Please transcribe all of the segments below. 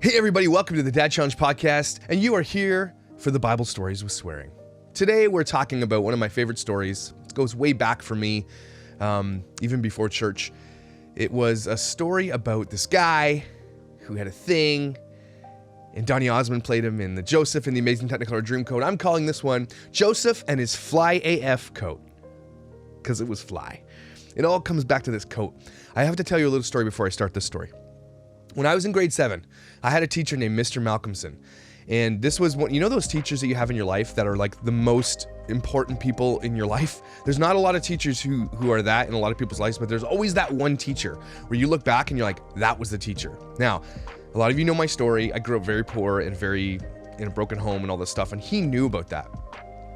Hey everybody, welcome to the Dad Challenge podcast, and you are here for the Bible stories with swearing. Today we're talking about one of my favorite stories. It goes way back for me, even before church. It was a story about this guy who had a thing, and Donny Osmond played him in the Joseph and the Amazing Technicolor Dreamcoat. I'm calling this one Joseph and his Fly AF coat, because it was fly. It all comes back to this coat. I have to tell you a little story before I start this story. When I was in grade 7, I had a teacher named Mr. Malcolmson. And this was one, you know those teachers that you have in your life that are like the most important people in your life? There's not a lot of teachers who are that in a lot of people's lives, but there's always that one teacher where you look back and you're like, that was the teacher. Now, a lot of you know my story. I grew up very poor and in a broken home and all this stuff, and he knew about that.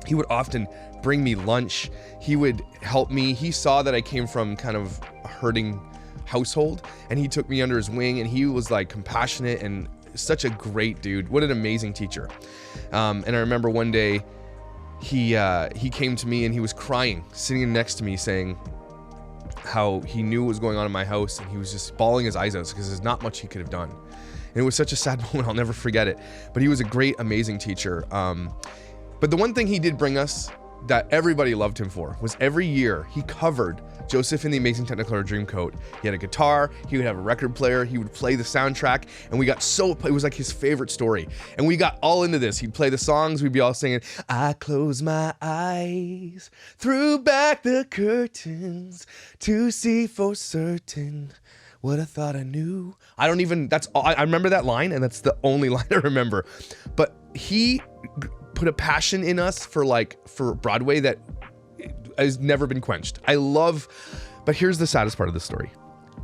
He would often bring me lunch. He would help me. He saw that I came from kind of a hurting household, and he took me under his wing, and he was like compassionate and such a great dude. What an amazing teacher. And I remember one day he came to me and he was crying, sitting next to me, saying how he knew what was going on in my house, and he was just bawling his eyes out because there's not much he could have done. And it was such a sad moment. I'll never forget it. But he was a great, amazing teacher. But the one thing he did bring us that everybody loved him for was every year he covered Joseph and the Amazing Technicolor Dreamcoat. He had a guitar, he would have a record player, he would play the soundtrack, and we got it was like his favorite story. And we got all into this. He'd play the songs, we'd be all singing, I close my eyes, threw back the curtains to see for certain what I thought I knew. That's all, I remember that line, and that's the only line I remember. But he put a passion in us for Broadway that has never been quenched. But here's the saddest part of the story.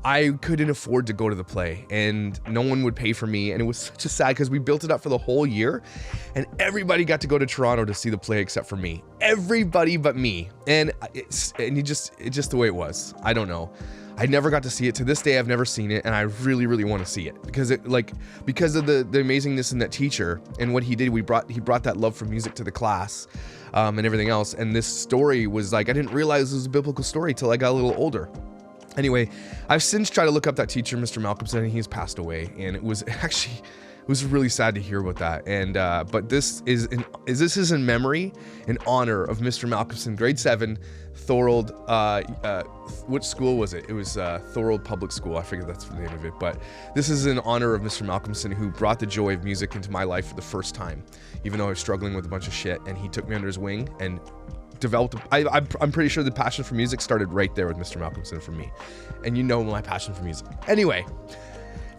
I couldn't afford to go to the play, and no one would pay for me, and it was such a sad because we built it up for the whole year, and everybody got to go to Toronto to see the play except for me. Everybody but me. And it's just the way it was. I don't know. I never got to see it. To this day, I've never seen it, and I really, really want to see it because of the amazingness in that teacher and what he did. He brought that love for music to the class, and everything else. And this story was like, I didn't realize it was a biblical story till I got a little older. Anyway, I've since tried to look up that teacher, Mr. Malcolmson, and he's passed away. And it was really sad to hear about that. And but this is in memory, in honor of Mr. Malcolmson, grade 7, Thorold. Which school was it? It was Thorold Public School. I figured that's the name of it. But this is in honor of Mr. Malcolmson, who brought the joy of music into my life for the first time, even though I was struggling with a bunch of shit. And he took me under his wing and developed. I'm pretty sure the passion for music started right there with Mr. Malcolmson for me. And you know my passion for music. Anyway,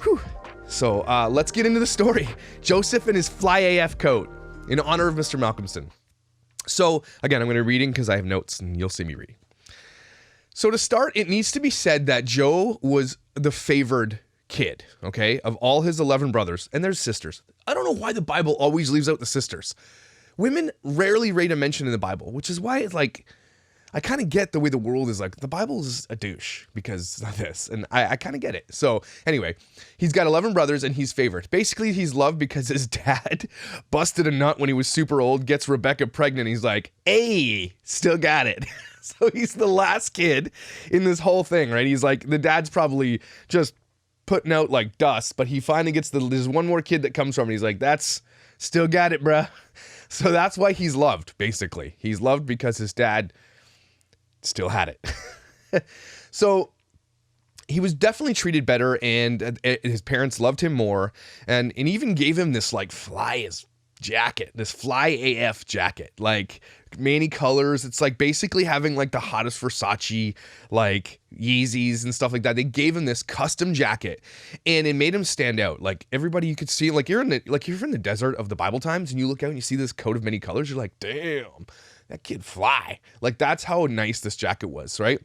whew. So let's get into the story. Joseph and his Fly AF coat, in honor of Mr. Malcolmson. So again, I'm going to be reading because I have notes and you'll see me reading. So to start, it needs to be said that Joe was the favored kid, okay, of all his 11 brothers, and there's sisters. I don't know why the Bible always leaves out the sisters. Women rarely rate a mention in the Bible, which is why it's like, I kind of get the way the world is like, the Bible is a douche because of this, and I kind of get it. So anyway, he's got 11 brothers and he's favored. Basically, he's loved because his dad busted a nut when he was super old, gets Rebecca pregnant. He's like, hey, still got it. So he's the last kid in this whole thing, right? He's like, the dad's probably just putting out like dust, but he finally gets there's one more kid that comes from him. And he's like, that's still got it, bruh. So that's why he's loved, basically. He's loved because his dad still had it. So he was definitely treated better, and his parents loved him more, and even gave him this like Fly AF jacket, like many colors. It's like basically having like the hottest Versace, like Yeezys and stuff like that. They gave him this custom jacket, and it made him stand out. Like everybody, you could see, like you're in the desert of the Bible times, and you look out and you see this coat of many colors. You're like, damn, that kid fly. Like that's how nice this jacket was, right?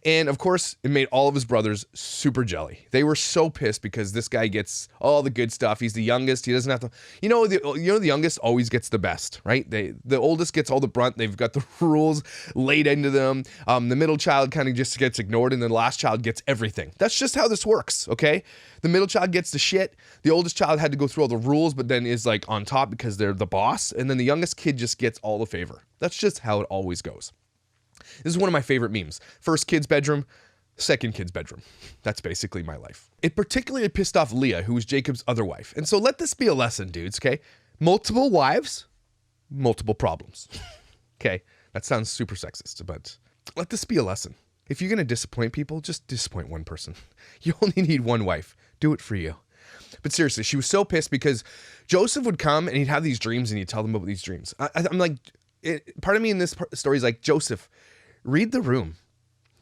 And of course, it made all of his brothers super jelly. They were so pissed because this guy gets all the good stuff. He's the youngest. He doesn't have to, the youngest always gets the best, right? The oldest gets all the brunt. They've got the rules laid into them. The middle child kind of just gets ignored, and the last child gets everything. That's just how this works, okay? The middle child gets the shit. The oldest child had to go through all the rules, but then is like on top because they're the boss. And then the youngest kid just gets all the favor. That's just how it always goes. This is one of my favorite memes. First kid's bedroom, second kid's bedroom. That's basically my life. It particularly pissed off Leah, who was Jacob's other wife. And so let this be a lesson, dudes, okay? Multiple wives, multiple problems. Okay? That sounds super sexist, but let this be a lesson. If you're going to disappoint people, just disappoint one person. You only need one wife. Do it for you. But seriously, she was so pissed because Joseph would come and he'd have these dreams and he'd tell them about these dreams. I'm like, part of me in this story is like, Joseph, read the room.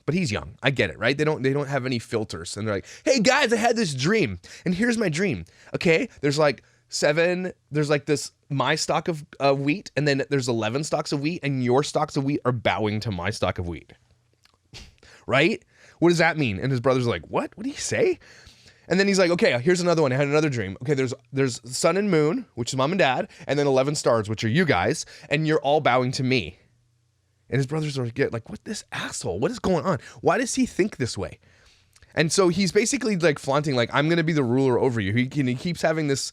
But he's young. I get it, right? They don't have any filters. And they're like, hey guys, I had this dream. And here's my dream. Okay, there's like this, my stock of wheat, and then there's 11 stalks of wheat, and your stalks of wheat are bowing to my stock of wheat. Right? What does that mean? And his brother's like, what? What do you say? And then he's like, okay, here's another one. I had another dream. Okay, there's sun and moon, which is mom and dad, and then 11 stars, which are you guys, and you're all bowing to me. And his brothers are like, what, this asshole? What is going on? Why does he think this way? And so he's basically like flaunting, like, I'm going to be the ruler over you. He keeps having this,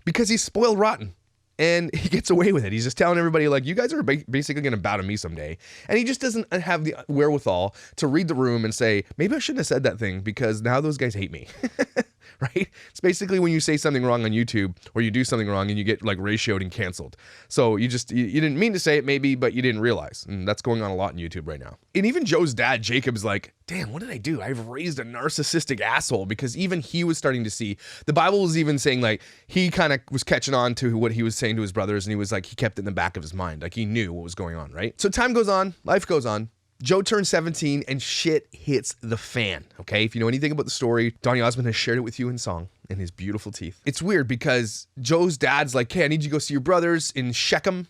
because he's spoiled rotten. And he gets away with it. He's just telling everybody, like, you guys are basically going to bow to me someday. And he just doesn't have the wherewithal to read the room and say, maybe I shouldn't have said that thing because now those guys hate me. Right? It's basically when you say something wrong on YouTube or you do something wrong and you get like ratioed and canceled. So you didn't mean to say it maybe, but you didn't realize. And that's going on a lot on YouTube right now. And even Joe's dad, Jacob's like, damn, what did I do? I've raised a narcissistic asshole, because even he was starting to see, the Bible was even saying like, he kind of was catching on to what he was saying to his brothers. And he was like, he kept it in the back of his mind. Like he knew what was going on, right? So time goes on, life goes on. Joe turns 17 and shit hits the fan, okay? If you know anything about the story, Donny Osmond has shared it with you in song, in his beautiful teeth. It's weird because Joe's dad's like, hey, I need you to go see your brothers in Shechem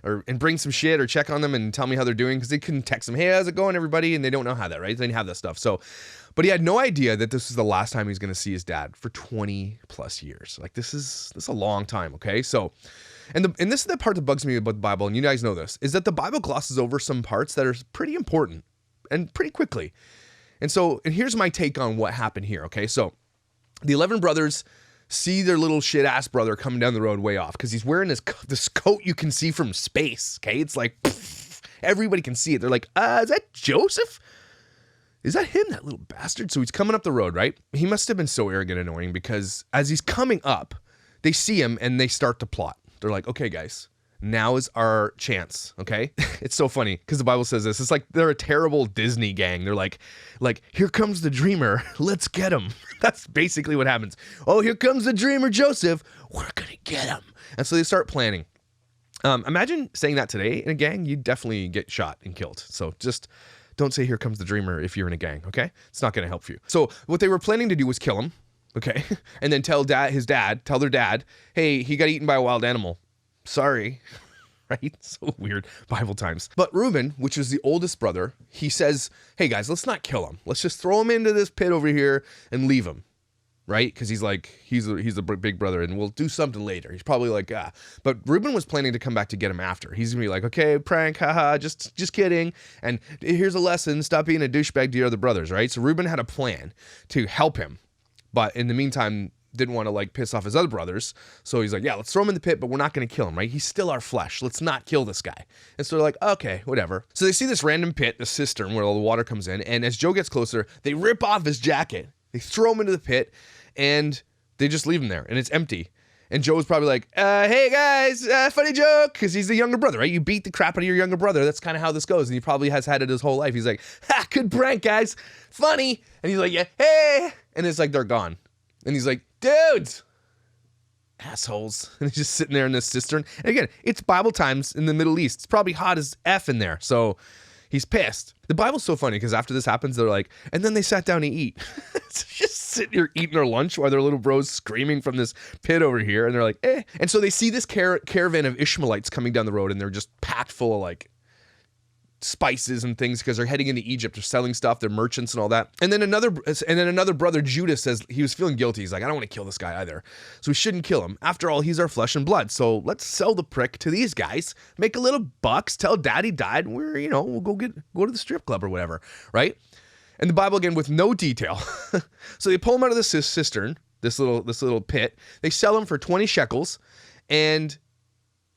and bring some shit or check on them and tell me how they're doing, because they couldn't text them, hey, how's it going, everybody? And they don't know how that, right? They didn't have that stuff. So, but he had no idea that this was the last time he was going to see his dad for 20 plus years. Like this is a long time, okay? So, and this is the part that bugs me about the Bible, and you guys know this, is that the Bible glosses over some parts that are pretty important and pretty quickly. And here's my take on what happened here, okay? So the 11 brothers see their little shit ass brother coming down the road way off because he's wearing this coat you can see from space, okay? It's like, pff, everybody can see it. They're like, is that Joseph? Is that him, that little bastard? So he's coming up the road, right? He must have been so arrogant and annoying, because as he's coming up, they see him and they start to plot. They're like, okay, guys, now is our chance, okay? It's so funny because the Bible says this. It's like they're a terrible Disney gang. They're like, here comes the dreamer. Let's get him. That's basically what happens. Oh, here comes the dreamer, Joseph. We're going to get him. And so they start planning. Imagine saying that today in a gang. You'd definitely get shot and killed. So just don't say here comes the dreamer if you're in a gang, okay? It's not going to help you. So what they were planning to do was kill him. Okay, and then tell their dad, hey, he got eaten by a wild animal. Sorry, right? So weird, Bible times. But Reuben, which is the oldest brother, he says, hey guys, let's not kill him. Let's just throw him into this pit over here and leave him, right? Because he's the big brother, and we'll do something later. He's probably like, But Reuben was planning to come back to get him after. He's gonna be like, okay, prank, haha, just kidding. And here's a lesson: stop being a douchebag to your other brothers, right? So Reuben had a plan to help him. But in the meantime, didn't want to like piss off his other brothers. So he's like, yeah, let's throw him in the pit, but we're not going to kill him, right? He's still our flesh. Let's not kill this guy. And so they're like, okay, whatever. So they see this random pit, the cistern where all the water comes in. And as Joe gets closer, they rip off his jacket. They throw him into the pit and they just leave him there. And it's empty. And Joe's probably like, hey guys, funny joke. Because he's the younger brother, right? You beat the crap out of your younger brother. That's kind of how this goes. And he probably has had it his whole life. He's like, ha, good prank, guys. Funny. And he's like, yeah, hey. And it's like they're gone. And he's like, dudes, assholes. And he's just sitting there in this cistern. And again, it's Bible times in the Middle East. It's probably hot as F in there. So he's pissed. The Bible's so funny because after this happens, they're like, and then they sat down to eat. It's just sitting here eating their lunch while their little bro's screaming from this pit over here. And they're like, eh. And so they see this caravan of Ishmaelites coming down the road, and they're just packed full of like spices and things because they're heading into Egypt. They're selling stuff. They're merchants and all that. And then another brother, Judah, says he was feeling guilty. He's like, I don't want to kill this guy either. So we shouldn't kill him. After all, he's our flesh and blood. So let's sell the prick to these guys, make a little bucks, tell dad he died. And we'll go to the strip club or whatever. Right. And the Bible again with no detail. So they pull him out of the cistern, this little pit. They sell him for 20 shekels. And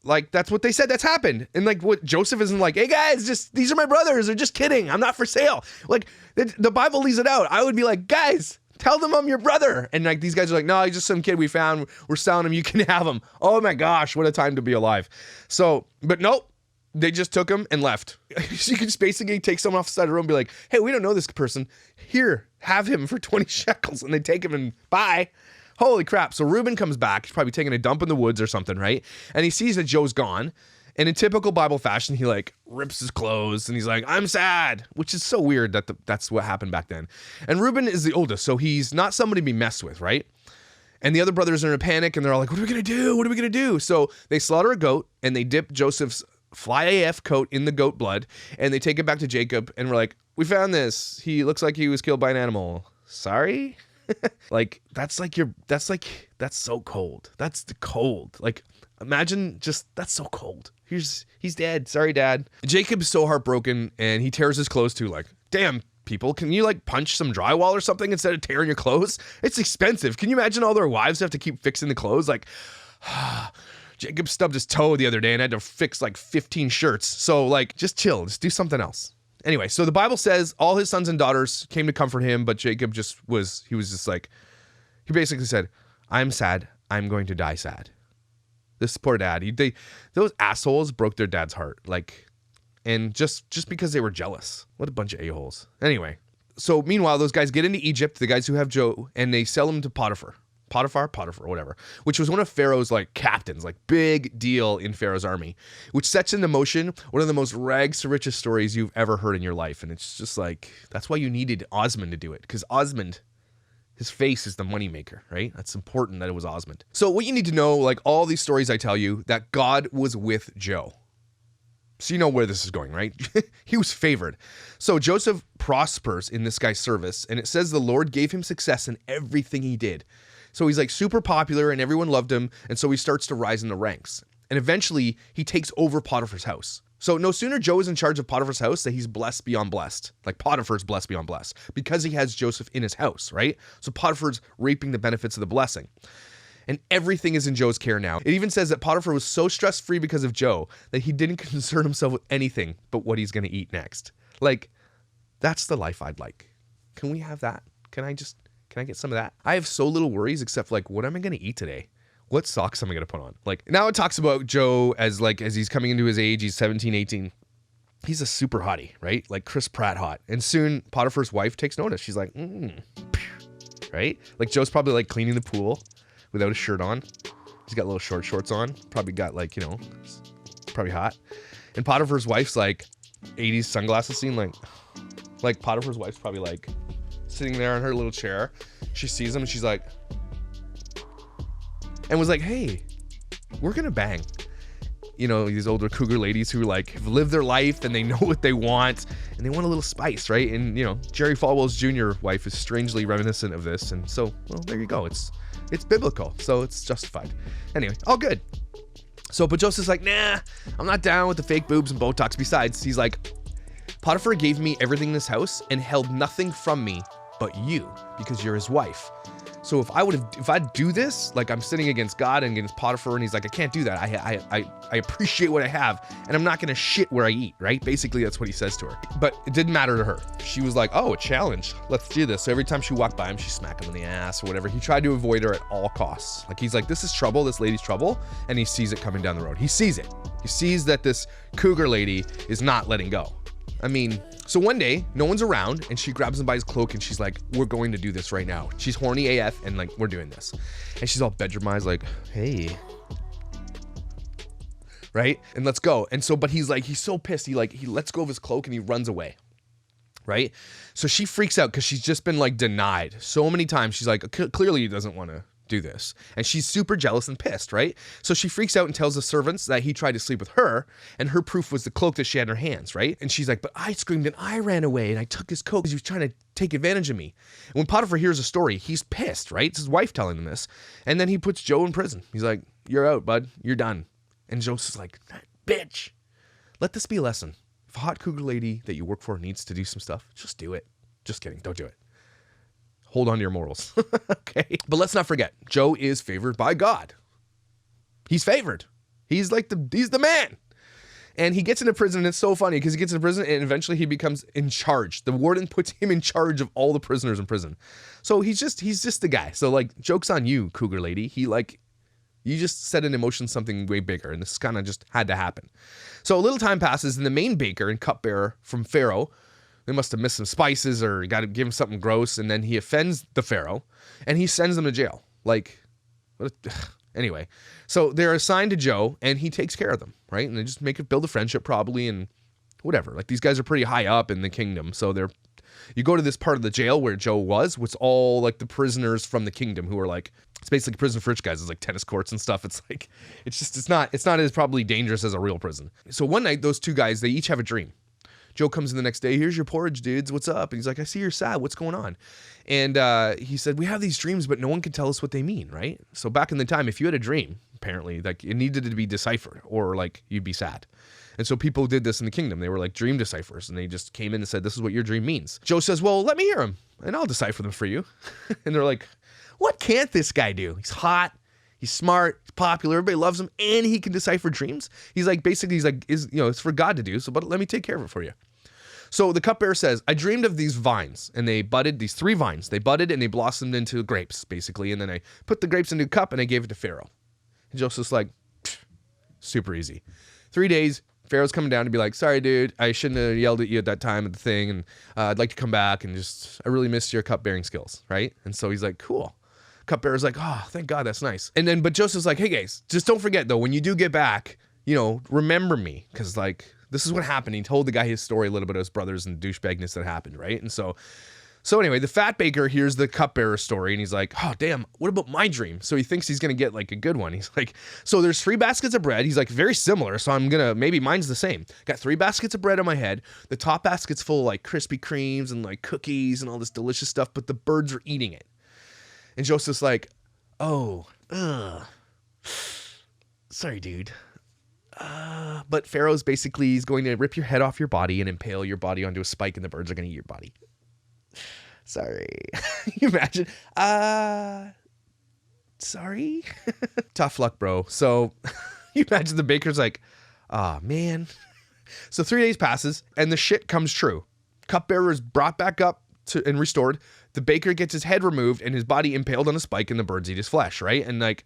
like, that's what they said. That's happened. And like, what Joseph isn't like, hey guys, just, these are my brothers. They're just kidding. I'm not for sale. Like, the Bible leaves it out. I would be like, guys, tell them I'm your brother. And like, these guys are like, no, he's just some kid we found. We're selling him. You can have him. Oh my gosh, what a time to be alive. So, but nope. They just took him and left. So you can just basically take someone off the side of the road and be like, hey, we don't know this person. Here, have him for 20 shekels. And they take him and bye. Holy crap. So Reuben comes back. He's probably taking a dump in the woods or something, right? And he sees that Joe's gone. And in typical Bible fashion, he like rips his clothes and he's like, I'm sad, which is so weird that that's what happened back then. And Reuben is the oldest, so he's not somebody to be messed with, right? And the other brothers are in a panic and they're all like, what are we going to do? What are we going to do? So they slaughter a goat and they dip Joseph's fly AF coat in the goat blood and they take it back to Jacob and we're like, we found this. He looks like he was killed by an animal. Sorry? Like, that's so cold. That's the cold. Like, imagine just, that's so cold. He's dead. Sorry, Dad. Jacob's so heartbroken and he tears his clothes too. Like, damn, people, can you like punch some drywall or something instead of tearing your clothes? It's expensive. Can you imagine all their wives have to keep fixing the clothes? Like, Jacob stubbed his toe the other day and had to fix like 15 shirts. So like, just chill, just do something else. Anyway, so the Bible says all his sons and daughters came to comfort him, but Jacob he was just like, he basically said, I'm sad. I'm going to die sad. This poor dad, those assholes broke their dad's heart. Like, and just because they were jealous. What a bunch of a-holes. Anyway, so meanwhile, those guys get into Egypt, the guys who have Joe, and they sell him to Potiphar, whatever, which was one of Pharaoh's like captains, like big deal in Pharaoh's army, which sets into motion one of the most rags to riches stories you've ever heard in your life. And it's just like, that's why you needed Osmond to do it, because Osmond, his face is the moneymaker, right? That's important that it was Osmond. So what you need to know, like all these stories I tell you, that God was with Joe. So you know where this is going, right? He was favored. So Joseph prospers in this guy's service, and it says the Lord gave him success in everything he did. So he's like super popular and everyone loved him. And so he starts to rise in the ranks. And eventually he takes over Potiphar's house. So no sooner Joe is in charge of Potiphar's house that he's blessed beyond blessed. Like Potiphar's blessed beyond blessed because he has Joseph in his house, right? So Potiphar's reaping the benefits of the blessing. And everything is in Joe's care now. It even says that Potiphar was so stress-free because of Joe that he didn't concern himself with anything but what he's going to eat next. Like, that's the life I'd like. Can we have that? Can I get some of that? I have so little worries except like, what am I going to eat today? What socks am I going to put on? Like, now it talks about Joe as he's coming into his age, he's 17, 18. He's a super hottie, right? Like Chris Pratt hot. And soon Potiphar's wife takes notice. She's like, right? Like Joe's probably like cleaning the pool without a shirt on. He's got little short shorts on. Probably got like, probably hot. And Potiphar's wife's like 80s sunglasses scene. Like Potiphar's wife's probably like sitting there in her little chair. She sees him and she's like, and was like, hey, we're gonna bang. These older cougar ladies who like have lived their life and they know what they want and they want a little spice, right? And Jerry Falwell's Jr. wife is strangely reminiscent of this. And so, well, there you go. It's biblical, so it's justified. Anyway, all good. So, but Joseph's like, nah, I'm not down with the fake boobs and Botox. Besides, he's like, Potiphar gave me everything in this house and held nothing from me but you, because you're his wife. So if I'd do this, like I'm sitting against God and against Potiphar, and he's like, I can't do that. I appreciate what I have, and I'm not gonna shit where I eat, right? Basically, that's what he says to her. But it didn't matter to her. She was like, oh, a challenge. Let's do this. So every time she walked by him, she smacked him in the ass or whatever. He tried to avoid her at all costs. Like he's like, this is trouble. This lady's trouble, and he sees it coming down the road. He sees it. He sees that this cougar lady is not letting go. I mean, so one day, no one's around, and she grabs him by his cloak, and she's like, we're going to do this right now. She's horny AF, and like, we're doing this. And she's all bedroomized, like, hey. Right? And let's go. And so, but he's so pissed, he lets go of his cloak, and he runs away. Right? So she freaks out, because she's just been like denied so many times. She's like, clearly he doesn't want to do this. And she's super jealous and pissed, right? So she freaks out and tells the servants that he tried to sleep with her, and her proof was the cloak that she had in her hands, right? And she's like, but I screamed and I ran away and I took his coat because he was trying to take advantage of me. And when Potiphar hears the story, he's pissed, right? It's his wife telling him this. And then he puts Joe in prison. He's like, you're out, bud. You're done. And Joseph's like, bitch, let this be a lesson. If a hot cougar lady that you work for needs to do some stuff, just do it. Just kidding. Don't do it. Hold on to your morals. Okay. But let's not forget, Joe is favored by God. He's favored. He's the man. And he gets into prison, and it's so funny because he gets into prison and eventually he becomes in charge. The warden puts him in charge of all the prisoners in prison. So he's just the guy. So like, joke's on you, cougar lady. You just set in motion something way bigger, and this kind of just had to happen. So a little time passes, and the main baker and cupbearer from Pharaoh, they must have missed some spices or got to give him something gross, and then he offends the Pharaoh, and he sends them to jail. Like, anyway, so they're assigned to Joe, and he takes care of them, right? And they just build a friendship probably, and whatever. Like, these guys are pretty high up in the kingdom, so you go to this part of the jail where Joe was, which all like the prisoners from the kingdom who are like, it's basically prison for rich guys. It's like tennis courts and stuff. It's like, it's not as probably dangerous as a real prison. So one night, those two guys, they each have a dream. Joe comes in the next day. Here's your porridge, dudes. What's up? And he's like, I see you're sad. What's going on? And he said, we have these dreams, but no one can tell us what they mean, right? So back in the time, if you had a dream, apparently, like it needed to be deciphered or like you'd be sad. And so people did this in the kingdom. They were like dream deciphers, and they just came in and said, this is what your dream means. Joe says, well, let me hear them, and I'll decipher them for you. And they're like, what can't this guy do? He's hot. He's smart, he's popular, everybody loves him, and he can decipher dreams. He's like, it's for God to do, so but let me take care of it for you. So the cupbearer says, I dreamed of these vines, and they budded, these 3 vines. They budded, and they blossomed into grapes, basically, and then I put the grapes into a cup, and I gave it to Pharaoh. And Joseph's like, super easy. 3 days, Pharaoh's coming down to be like, sorry, dude, I shouldn't have yelled at you at that time at the thing, and I'd like to come back, and I really missed your cupbearing skills, right? And so he's like, cool. Cupbearer's like, oh, thank God, that's nice. And then, but Joseph's like, hey guys, just don't forget though, when you do get back, remember me. Cause like, this is what happened. He told the guy his story a little bit of his brothers and douchebagness that happened, right? And so anyway, the fat baker hears the cupbearer story and he's like, oh damn, what about my dream? So he thinks he's gonna get like a good one. He's like, so there's 3 baskets of bread. He's like, very similar. So maybe mine's the same. Got 3 baskets of bread on my head. The top basket's full of like Krispy Kremes and like cookies and all this delicious stuff, but the birds are eating it. And Joseph's like, sorry, dude. But Pharaoh's basically, he's going to rip your head off your body and impale your body onto a spike, and the birds are going to eat your body. Sorry. You imagine? Sorry. Tough luck, bro. So you imagine the baker's like, man. So 3 days passes, and the shit comes true. Cupbearer is brought back up and restored. The baker gets his head removed and his body impaled on a spike, and the birds eat his flesh, right? And like,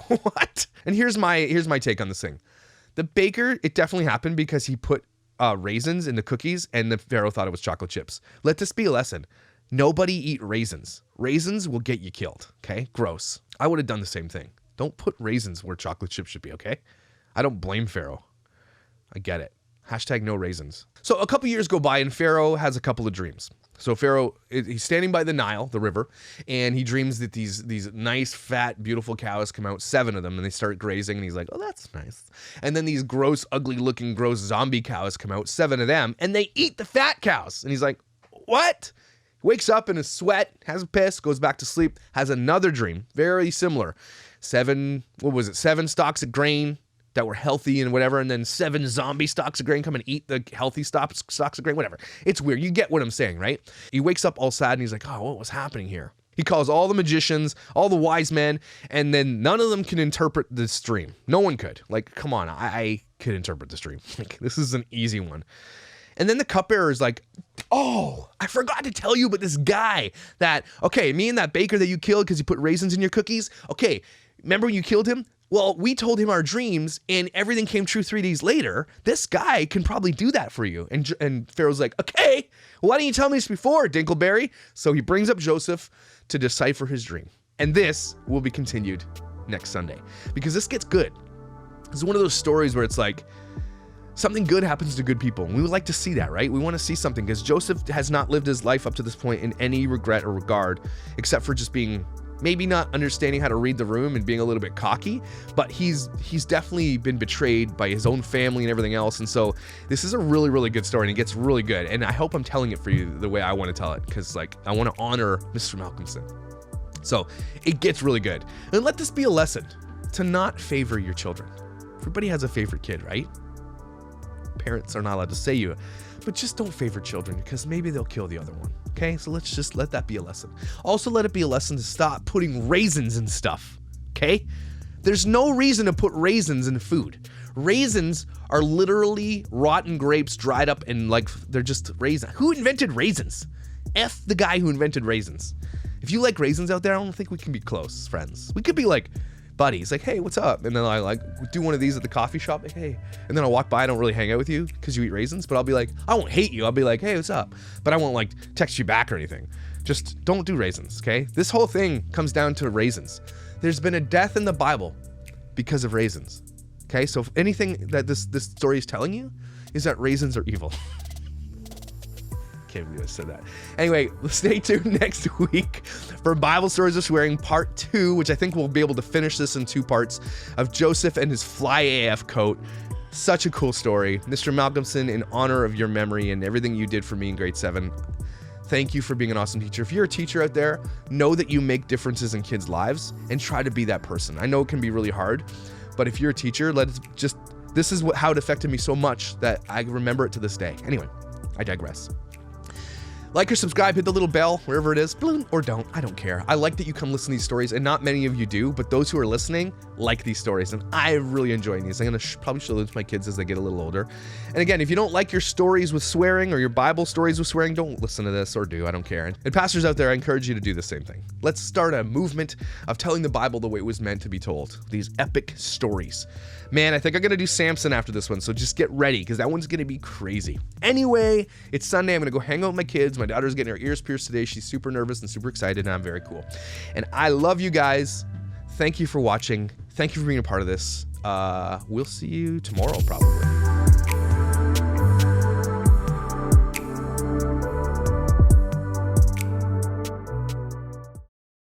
what? And here's my take on this thing. The baker, it definitely happened because he put raisins in the cookies, and the Pharaoh thought it was chocolate chips. Let this be a lesson. Nobody eat raisins. Raisins will get you killed, okay? Gross. I would have done the same thing. Don't put raisins where chocolate chips should be, okay? I don't blame Pharaoh. I get it. Hashtag no raisins. So a couple years go by, and Pharaoh has a couple of dreams. So Pharaoh, he's standing by the Nile, the river, and he dreams that these nice, fat, beautiful cows come out, 7 of them, and they start grazing, and he's like, oh, that's nice. And then these gross, ugly-looking, gross zombie cows come out, 7 of them, and they eat the fat cows. And he's like, what? Wakes up in a sweat, has a piss, goes back to sleep, has another dream, very similar. 7 stalks of grain that were healthy and whatever, and then 7 zombie stalks of grain come and eat the healthy stalks of grain, whatever. It's weird. You get what I'm saying, right? He wakes up all sad and he's like, oh, what was happening here? He calls all the magicians, all the wise men, and then none of them can interpret this dream. No one could. Like, come on, I could interpret this dream. Like, this is an easy one. And then the cupbearer is like, oh, I forgot to tell you about this guy me and that baker that you killed because you put raisins in your cookies. Okay, remember when you killed him? Well, we told him our dreams and everything came true 3 days later. This guy can probably do that for you. And Pharaoh's like, okay, why didn't you tell me this before, Dinkleberry? So he brings up Joseph to decipher his dream. And this will be continued next Sunday because this gets good. It's one of those stories where it's like something good happens to good people. And we would like to see that, right? We want to see something because Joseph has not lived his life up to this point in any regret or regard, except for just being maybe not understanding how to read the room and being a little bit cocky, but he's definitely been betrayed by his own family and everything else. And so this is a really, really good story, and it gets really good. And I hope I'm telling it for you the way I want to tell it, because like I want to honor Mr. Malcolmson. So it gets really good. And let this be a lesson to not favor your children. Everybody has a favorite kid, right? Parents are not allowed to say you, but just don't favor children because maybe they'll kill the other one. Okay, so let's just let that be a lesson. Also, let it be a lesson to stop putting raisins in stuff. Okay, There's no reason to put raisins in food. Raisins are literally rotten grapes dried up and like, they're just raisins. Who invented raisins? F the guy who invented raisins. If you like raisins out there, I don't think we can be close friends. We could be like buddies, like, hey, what's up? And then I like do one of these at the coffee shop, like, hey. And then I'll walk by, I don't really hang out with you because you eat raisins, but I'll be like, I won't hate you. I'll be like, hey, what's up? But I won't like text you back or anything. Just don't do raisins, okay? This whole thing comes down to raisins. There's been a death in the Bible because of raisins, okay? So if anything that this story is telling you is that raisins are evil. Can't believe I said that. Anyway, stay tuned next week for Bible Stories of Swearing Part 2, which I think we'll be able to finish this in 2 parts, of Joseph and his fly AF coat. Such a cool story. Mr. Malcolmson, in honor of your memory and everything you did for me in grade 7, thank you for being an awesome teacher. If you're a teacher out there, know that you make differences in kids' lives and try to be that person. I know it can be really hard, but if you're a teacher, this is how it affected me so much that I remember it to this day. Anyway, I digress. Like or subscribe, hit the little bell, wherever it is, or don't, I don't care. I like that you come listen to these stories, and not many of you do, but those who are listening like these stories, and I really enjoy these. I'm gonna probably show them to my kids as they get a little older. And again, if you don't like your stories with swearing or your Bible stories with swearing, don't listen to this, or do, I don't care. And pastors out there, I encourage you to do the same thing. Let's start a movement of telling the Bible the way it was meant to be told. These epic stories. Man, I think I'm gonna do Samson after this one, so just get ready, because that one's gonna be crazy. Anyway, it's Sunday, I'm gonna go hang out with my kids. My daughter's getting her ears pierced today. She's super nervous and super excited, and I'm very cool. And I love you guys. Thank you for watching. Thank you for being a part of this. We'll see you tomorrow, probably.